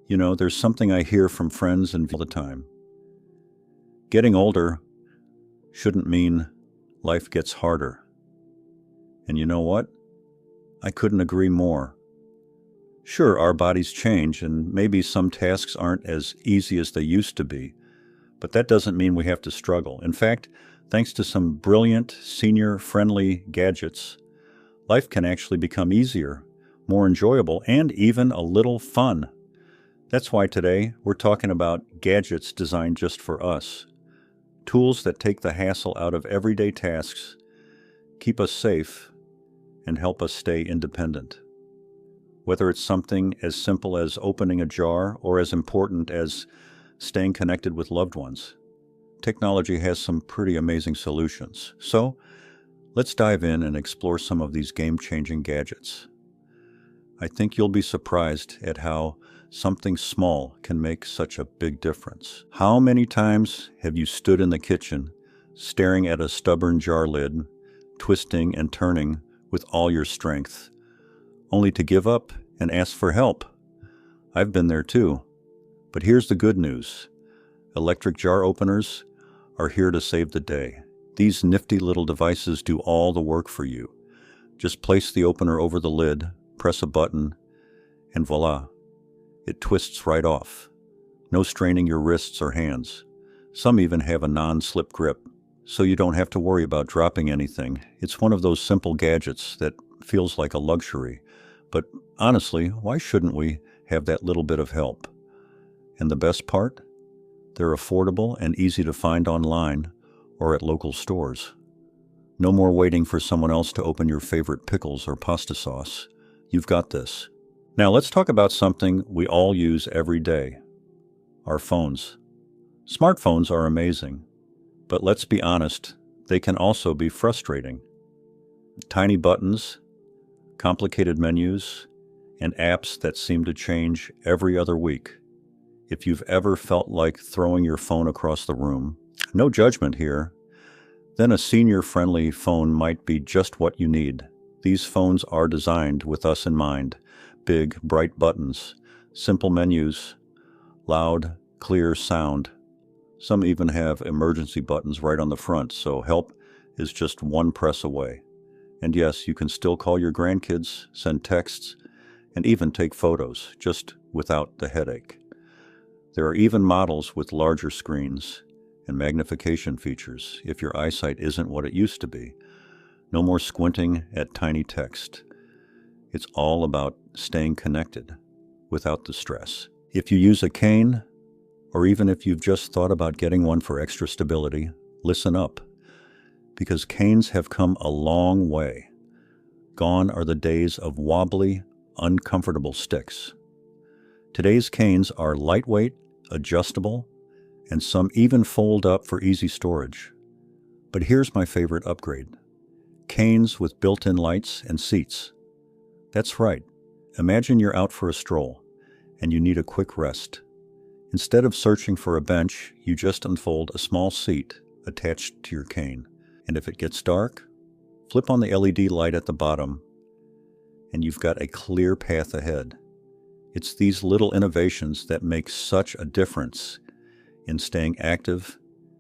There's something I hear from friends and all the time. Getting older shouldn't mean life gets harder. And you know what? I couldn't agree more. Sure, our bodies change, and maybe some tasks aren't as easy as they used to be, but that doesn't mean we have to struggle. In fact, thanks to some brilliant, senior-friendly gadgets, life can actually become easier, more enjoyable, and even a little fun. That's why today we're talking about gadgets designed just for us. Tools that take the hassle out of everyday tasks, keep us safe, and help us stay independent. Whether it's something as simple as opening a jar or as important as staying connected with loved ones, technology has some pretty amazing solutions. So, let's dive in and explore some of these game-changing gadgets. I think you'll be surprised at how something small can make such a big difference. How many times have you stood in the kitchen, staring at a stubborn jar lid, twisting and turning with all your strength, only to give up and ask for help? I've been there too. But here's the good news. Electric jar openers are here to save the day. These nifty little devices do all the work for you. Just place the opener over the lid, press a button, and voila, it twists right off. No straining your wrists or hands. Some even have a non-slip grip, so you don't have to worry about dropping anything. It's one of those simple gadgets that feels like a luxury. But honestly, why shouldn't we have that little bit of help? And the best part? They're affordable and easy to find online or at local stores. No more waiting for someone else to open your favorite pickles or pasta sauce. You've got this. Now let's talk about something we all use every day. Our phones. Smartphones are amazing, but let's be honest, they can also be frustrating. Tiny buttons, complicated menus, and apps that seem to change every other week. If you've ever felt like throwing your phone across the room, no judgment here, then a senior-friendly phone might be just what you need. These phones are designed with us in mind. Big, bright buttons, simple menus, loud, clear sound. Some even have emergency buttons right on the front, so help is just one press away. And yes, you can still call your grandkids, send texts, and even take photos, just without the headache. There are even models with larger screens and magnification features if your eyesight isn't what it used to be. No more squinting at tiny text. It's all about staying connected without the stress. If you use a cane, or even if you've just thought about getting one for extra stability, listen up, because canes have come a long way. Gone are the days of wobbly, uncomfortable sticks. Today's canes are lightweight, adjustable, and some even fold up for easy storage. But here's my favorite upgrade. Canes with built-in lights and seats. That's right. Imagine you're out for a stroll, and you need a quick rest. Instead of searching for a bench, you just unfold a small seat attached to your cane. And if it gets dark, flip on the LED light at the bottom, and you've got a clear path ahead. It's these little innovations that make such a difference in staying active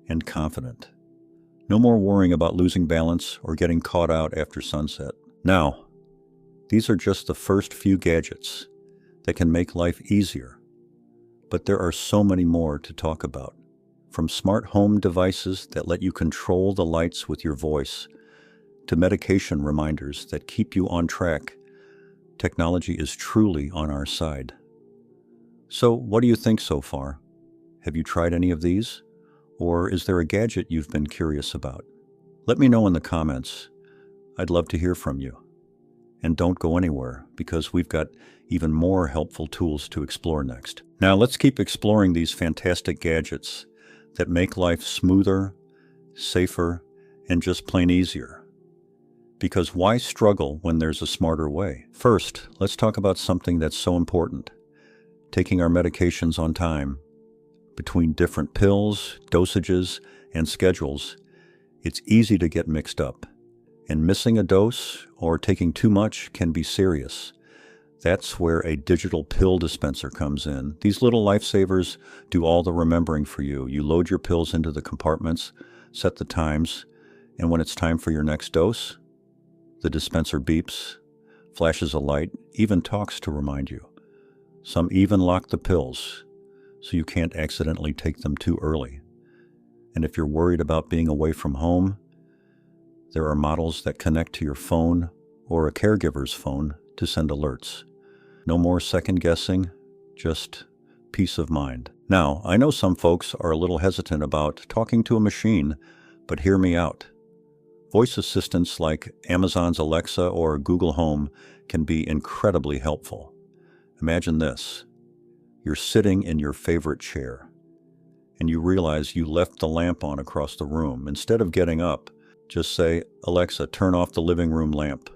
and confident. No more worrying about losing balance or getting caught out after sunset. Now, these are just the first few gadgets that can make life easier. But there are so many more to talk about. From smart home devices that let you control the lights with your voice, to medication reminders that keep you on track, technology is truly on our side. So, what do you think so far? Have you tried any of these? Or is there a gadget you've been curious about? Let me know in the comments. I'd love to hear from you. And don't go anywhere, because we've got even more helpful tools to explore next. Now let's keep exploring these fantastic gadgets that make life smoother, safer, and just plain easier. Because why struggle when there's a smarter way? First, let's talk about something that's so important. Taking our medications on time. Between different pills, dosages, and schedules, it's easy to get mixed up. And missing a dose or taking too much can be serious. That's where a digital pill dispenser comes in. These little lifesavers do all the remembering for you. You load your pills into the compartments, set the times, and when it's time for your next dose, the dispenser beeps, flashes a light, even talks to remind you. Some even lock the pills so you can't accidentally take them too early. And if you're worried about being away from home, there are models that connect to your phone or a caregiver's phone to send alerts. No more second guessing, just peace of mind. Now, I know some folks are a little hesitant about talking to a machine, but hear me out. Voice assistants like Amazon's Alexa or Google Home can be incredibly helpful. Imagine this. You're sitting in your favorite chair, and you realize you left the lamp on across the room. Instead of getting up, just say, "Alexa, turn off the living room lamp."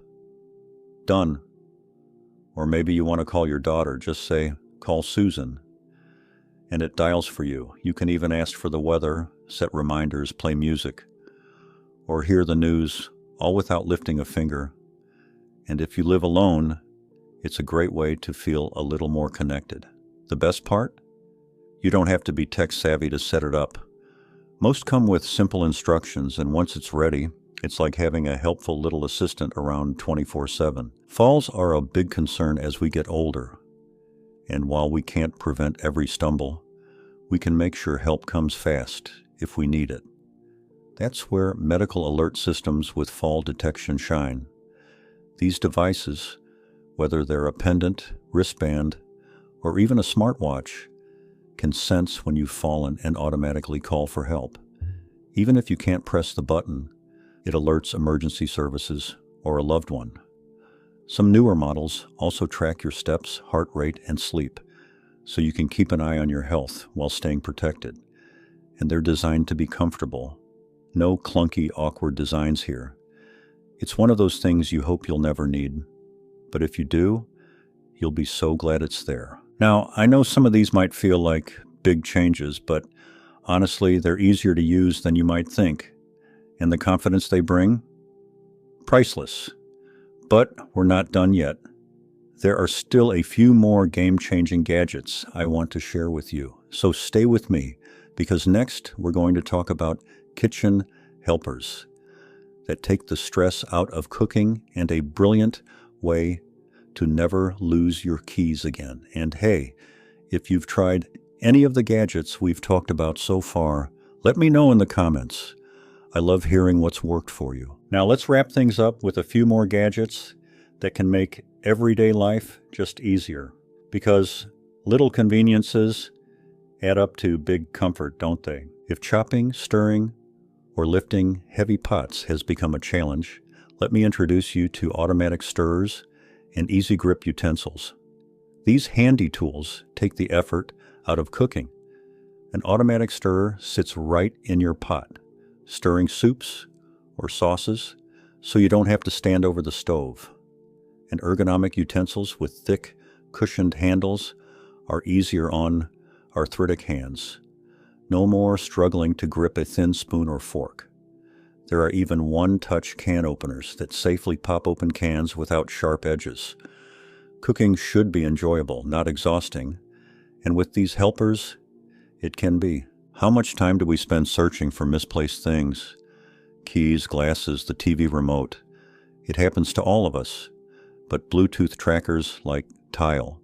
Done. Or maybe you want to call your daughter, just say, "Call Susan," and it dials for you. You can even ask for the weather, set reminders, play music, or hear the news, all without lifting a finger. And if you live alone, it's a great way to feel a little more connected. The best part? You don't have to be tech savvy to set it up. Most come with simple instructions, and once it's ready, it's like having a helpful little assistant around 24/7. Falls are a big concern as we get older, and while we can't prevent every stumble, we can make sure help comes fast if we need it. That's where medical alert systems with fall detection shine. These devices, whether they're a pendant, wristband, or even a smartwatch, can sense when you've fallen and automatically call for help. Even if you can't press the button, it alerts emergency services or a loved one. Some newer models also track your steps, heart rate, and sleep, so you can keep an eye on your health while staying protected. And they're designed to be comfortable. No clunky, awkward designs here. It's one of those things you hope you'll never need, but if you do, you'll be so glad it's there. Now, I know some of these might feel like big changes, but honestly, they're easier to use than you might think. And the confidence they bring? Priceless. But we're not done yet. There are still a few more game-changing gadgets I want to share with you. So stay with me, because next we're going to talk about kitchen helpers that take the stress out of cooking and a brilliant way to never lose your keys again. And hey, if you've tried any of the gadgets we've talked about so far, let me know in the comments. I love hearing what's worked for you. Now let's wrap things up with a few more gadgets that can make everyday life just easier. Because little conveniences add up to big comfort, don't they? If chopping, stirring, or lifting heavy pots has become a challenge, let me introduce you to automatic stirrers and easy grip utensils. These handy tools take the effort out of cooking. An automatic stirrer sits right in your pot, stirring soups or sauces so you don't have to stand over the stove. And ergonomic utensils with thick, cushioned handles are easier on arthritic hands. No more struggling to grip a thin spoon or fork. There are even one-touch can openers that safely pop open cans without sharp edges. Cooking should be enjoyable, not exhausting, and with these helpers, it can be. How much time do we spend searching for misplaced things? Keys, glasses, the TV remote. It happens to all of us, but Bluetooth trackers like Tile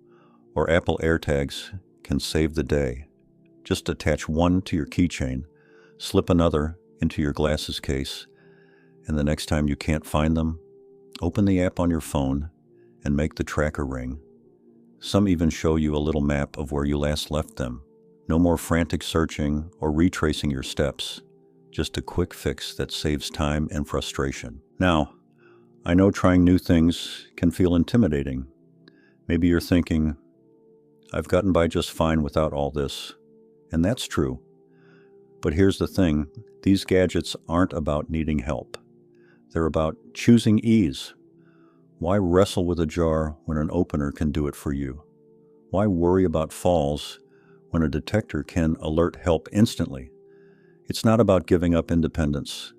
or Apple AirTags can save the day. Just attach one to your keychain, slip another into your glasses case, and the next time you can't find them, open the app on your phone and make the tracker ring. Some even show you a little map of where you last left them. No more frantic searching or retracing your steps. Just a quick fix that saves time and frustration. Now, I know trying new things can feel intimidating. Maybe you're thinking, I've gotten by just fine without all this. And that's true. But here's the thing, these gadgets aren't about needing help. They're about choosing ease. Why wrestle with a jar when an opener can do it for you? Why worry about falls when a detector can alert help instantly? It's not about giving up independence.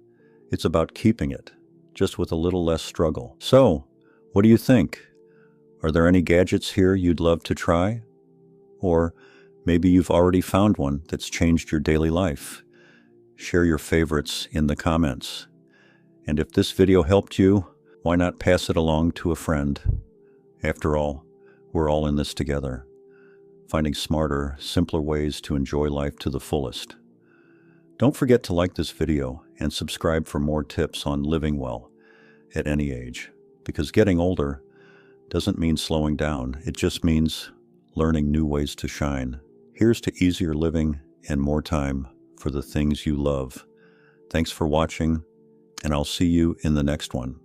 It's about keeping it, just with a little less struggle. So, what do you think? Are there any gadgets here you'd love to try? Or maybe you've already found one that's changed your daily life. Share your favorites in the comments. And if this video helped you, why not pass it along to a friend? After all, we're all in this together, finding smarter, simpler ways to enjoy life to the fullest. Don't forget to like this video and subscribe for more tips on living well at any age, because getting older doesn't mean slowing down. It just means learning new ways to shine. Here's to easier living and more time for the things you love. Thanks for watching, and I'll see you in the next one.